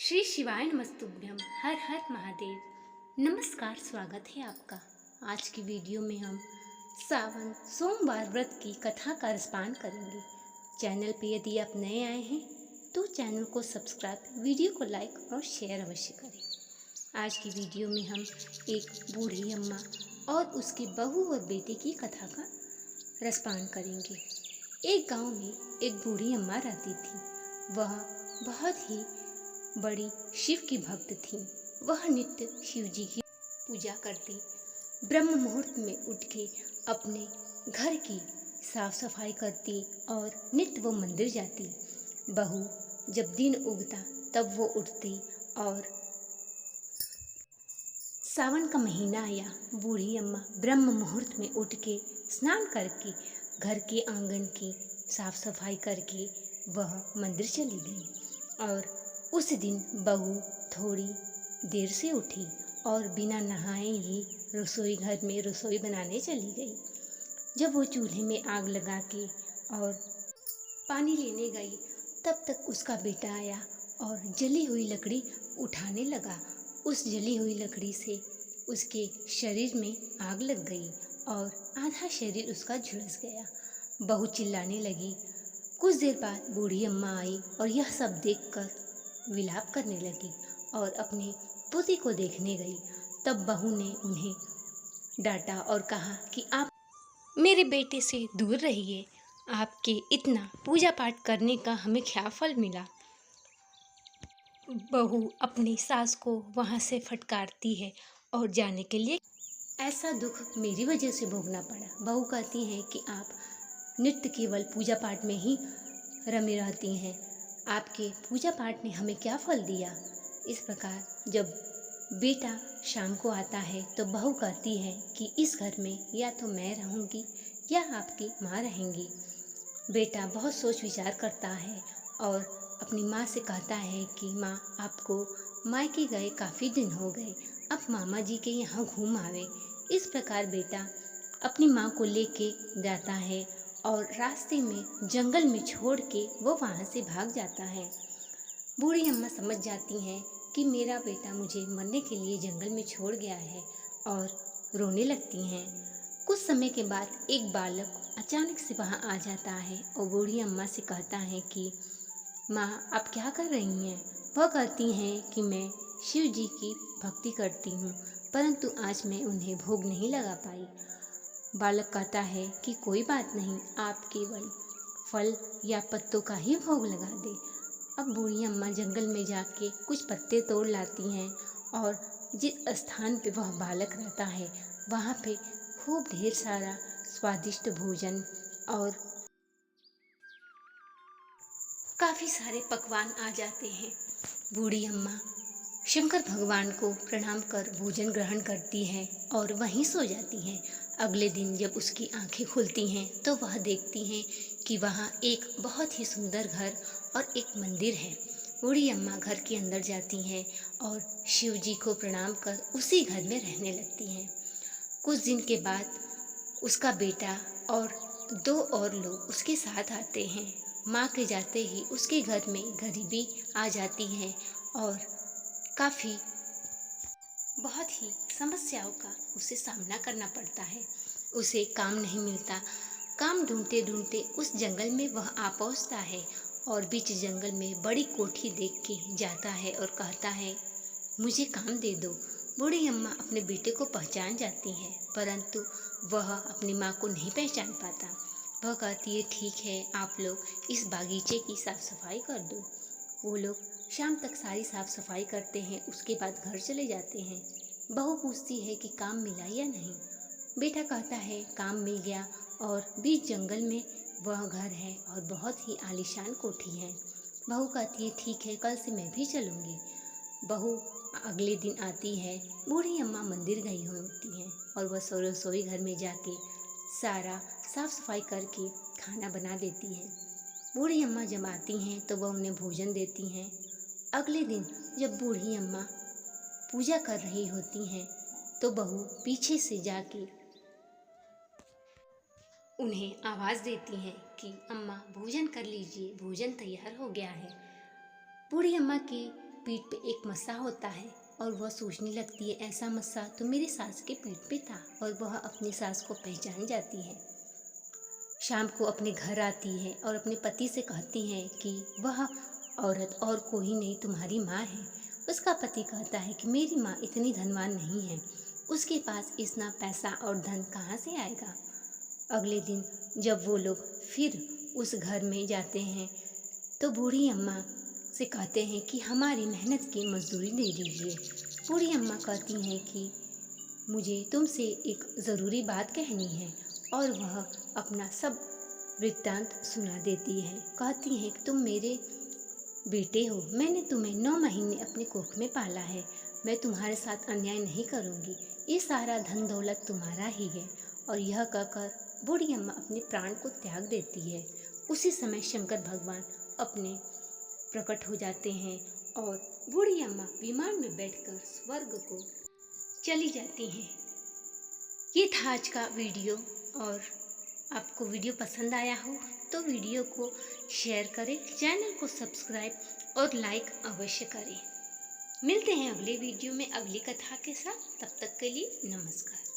श्री शिवाय नमस्तुभ्यम। हर हर महादेव। नमस्कार, स्वागत है आपका। आज की वीडियो में हम सावन सोमवार व्रत की कथा का रसपान करेंगे। चैनल पे यदि आप नए आए हैं तो चैनल को सब्सक्राइब, वीडियो को लाइक और शेयर अवश्य करें। आज की वीडियो में हम एक बूढ़ी अम्मा और उसके बहू और बेटे की कथा का रसपान करेंगे। एक गांव में एक बूढ़ी अम्मा रहती थी। वह बहुत ही बड़ी शिव की भक्त थी। वह नित्य शिव जी की पूजा करती, ब्रह्म मुहूर्त में उठ के अपने घर की साफ सफाई करती और नित्य वो मंदिर जाती। बहू जब दिन उगता तब वो उठती और सावन का महीना आया। बूढ़ी अम्मा ब्रह्म मुहूर्त में उठ के स्नान करके घर के आंगन की साफ सफाई करके वह मंदिर चली गई। और उस दिन बहू थोड़ी देर से उठी और बिना नहाए ही रसोई घर में रसोई बनाने चली गई। जब वो चूल्हे में आग लगा के और पानी लेने गई तब तक उसका बेटा आया और जली हुई लकड़ी उठाने लगा। उस जली हुई लकड़ी से उसके शरीर में आग लग गई और आधा शरीर उसका झुलस गया। बहू चिल्लाने लगी। कुछ देर बाद बूढ़ी अम्मा आई और यह सब देखकर विलाप करने लगी और अपने पोती को देखने गई। तब बहू ने उन्हें डांटा और कहा कि आप मेरे बेटे से दूर रहिए। आपके इतना पूजा पाठ करने का हमें क्या फल मिला। बहू अपनी सास को वहाँ से फटकारती है और जाने के लिए ऐसा दुख मेरी वजह से भोगना पड़ा। बहू कहती है कि आप नित्य केवल पूजा पाठ में ही रमी रहती हैं। आपके पूजा पाठ ने हमें क्या फल दिया। इस प्रकार जब बेटा शाम को आता है तो बहू कहती है कि इस घर में या तो मैं रहूँगी या आपकी माँ रहेंगी। बेटा बहुत सोच विचार करता है और अपनी माँ से कहता है कि माँ, आपको मायके गए काफ़ी दिन हो गए, अब मामा जी के यहाँ घूम आवे। इस प्रकार बेटा अपनी माँ को लेके जाता है और रास्ते में जंगल में छोड़ के वो वहाँ से भाग जाता है। बूढ़ी अम्मा समझ जाती हैं कि मेरा बेटा मुझे मरने के लिए जंगल में छोड़ गया है और रोने लगती हैं। कुछ समय के बाद एक बालक अचानक से वहाँ आ जाता है और बूढ़ी अम्मा से कहता है कि माँ, आप क्या कर रही हैं। वह कहती हैं कि मैं शिव जी की भक्ति करती हूँ, परंतु आज मैं उन्हें भोग नहीं लगा पाई। बालक कहता है कि कोई बात नहीं, आप केवल फल या पत्तों का ही भोग लगा दे। अब बूढ़ी अम्मा जंगल में जाके कुछ पत्ते तोड़ लाती हैं और जिस स्थान पे वह बालक रहता है वहाँ पे खूब ढेर सारा स्वादिष्ट भोजन और काफ़ी सारे पकवान आ जाते हैं। बूढ़ी अम्मा शंकर भगवान को प्रणाम कर भोजन ग्रहण करती है और वहीं सो जाती हैं। अगले दिन जब उसकी आंखें खुलती हैं तो वह देखती हैं कि वहाँ एक बहुत ही सुंदर घर और एक मंदिर है। बूढ़ी अम्मा घर के अंदर जाती हैं और शिव जी को प्रणाम कर उसी घर में रहने लगती हैं। कुछ दिन के बाद उसका बेटा और दो और लोग उसके साथ आते हैं। माँ के जाते ही उसके घर में गरीबी आ जाती है और काफ़ी बहुत ही समस्याओं का उसे सामना करना पड़ता है। उसे काम नहीं मिलता। काम ढूंढते ढूंढते उस जंगल में वह आ पहुँचता है और बीच जंगल में बड़ी कोठी देख के जाता है और कहता है, मुझे काम दे दो। बूढ़ी अम्मा अपने बेटे को पहचान जाती है, परंतु वह अपनी माँ को नहीं पहचान पाता। वह कहती है, ठीक है, आप लोग इस बागीचे की साफ सफाई कर दो। वो लोग शाम तक सारी साफ सफाई करते हैं, उसके बाद घर चले जाते हैं। बहू पूछती है कि काम मिला या नहीं। बेटा कहता है काम मिल गया और बीच जंगल में वह घर है और बहुत ही आलीशान कोठी है। बहू कहती है, ठीक है, कल से मैं भी चलूँगी। बहू अगले दिन आती है। बूढ़ी अम्मा मंदिर गई होती हैं और वह रसोई घर में जाके सारा साफ सफाई करके खाना बना देती हैं। बूढ़ी अम्मा जब आती हैं तो वह उन्हें भोजन देती हैं। अगले दिन जब बूढ़ी अम्मा पूजा कर रही होती हैं तो बहू पीछे से जाके उन्हें आवाज़ देती हैं कि अम्मा भोजन कर लीजिए, भोजन तैयार हो गया है। बूढ़ी अम्मा की पीठ पे एक मस्सा होता है और वह सोचने लगती है ऐसा मस्सा तो मेरी सास के पीठ पे था, और वह अपनी सास को पहचान जाती है। शाम को अपने घर आती है और अपने पति से कहती है कि वह औरत और कोई नहीं तुम्हारी माँ है। उसका पति कहता है कि मेरी माँ इतनी धनवान नहीं है, उसके पास इतना पैसा और धन कहाँ से आएगा। अगले दिन जब वो लोग फिर उस घर में जाते हैं तो बूढ़ी अम्मा से कहते हैं कि हमारी मेहनत की मजदूरी दे दीजिए। बूढ़ी अम्मा कहती हैं कि मुझे तुमसे एक ज़रूरी बात कहनी है, और वह अपना सब वृत्तांत सुना देती है। कहती हैं कि तुम मेरे बेटे हो, मैंने तुम्हें 9 महीने अपने कोख में पाला है, मैं तुम्हारे साथ अन्याय नहीं करूँगी, ये सारा धन दौलत तुम्हारा ही है। और यह कहकर बूढ़ी अम्मा अपने प्राण को त्याग देती है। उसी समय शंकर भगवान अपने प्रकट हो जाते हैं और बूढ़ी अम्मा विमान में बैठकर स्वर्ग को चली जाती हैं। ये था आज का वीडियो, और आपको वीडियो पसंद आया हो तो वीडियो को शेयर करें, चैनल को सब्सक्राइब और लाइक अवश्य करें। मिलते हैं अगले वीडियो में अगली कथा के साथ, तब तक के लिए नमस्कार।